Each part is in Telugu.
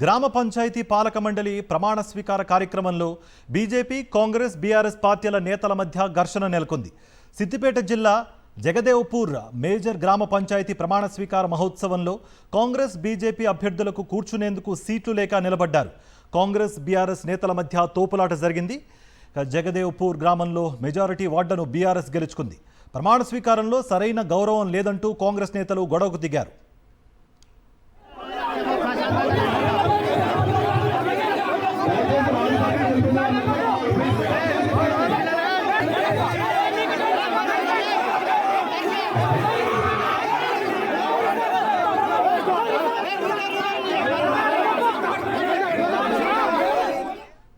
గ్రామ పంచాయతీ పాలక మండలి ప్రమాణ స్వీకార కార్యక్రమంలో బీజేపీ, కాంగ్రెస్, బీఆర్ఎస్ పార్టీల నేతల మధ్య ఘర్షణ నెలకొంది. సిద్దిపేట జిల్లా జగదేవ్పూర్ మేజర్ గ్రామ పంచాయతీ ప్రమాణ స్వీకార మహోత్సవంలో కాంగ్రెస్, బీజేపీ అభ్యర్థులకు కూర్చునేందుకు సీట్లు లేక నిలబడ్డారు. కాంగ్రెస్, బీఆర్ఎస్ నేతల మధ్య తోపులాట జరిగింది. జగదేవ్పూర్ గ్రామంలో మెజారిటీ వార్డును బీఆర్ఎస్ గెలుచుకుంది. ప్రమాణ స్వీకారంలో సరైన గౌరవం లేదంటూ కాంగ్రెస్ నేతలు గొడవకు దిగారు.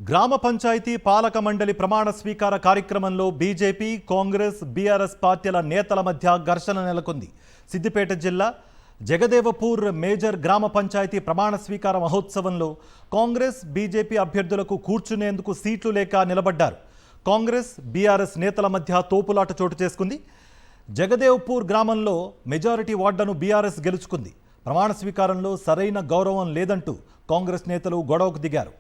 గ్రామ పంచాయతీ పాలక మండలి ప్రమాణ స్వీకార కార్యక్రమంలో బీజేపీ, కాంగ్రెస్, బీఆర్ఎస్ పార్టీల నేతల మధ్య ఘర్షణ నెలకొంది. సిద్దిపేట జిల్లా జగదేవపూర్ మేజర్ గ్రామ పంచాయతీ ప్రమాణ స్వీకార మహోత్సవంలో కాంగ్రెస్, బీజేపీ అభ్యర్థులకు కూర్చునేందుకు సీట్లు లేక నిలబడ్డారు. కాంగ్రెస్, బీఆర్ఎస్ నేతల మధ్య తోపులాట చోటు చేసుకుంది. జగదేవ్పూర్ గ్రామంలో మెజారిటీ వార్డును బీఆర్ఎస్ గెలుచుకుంది. ప్రమాణ స్వీకారంలో సరైన గౌరవం లేదంటూ కాంగ్రెస్ నేతలు గొడవకు దిగారు.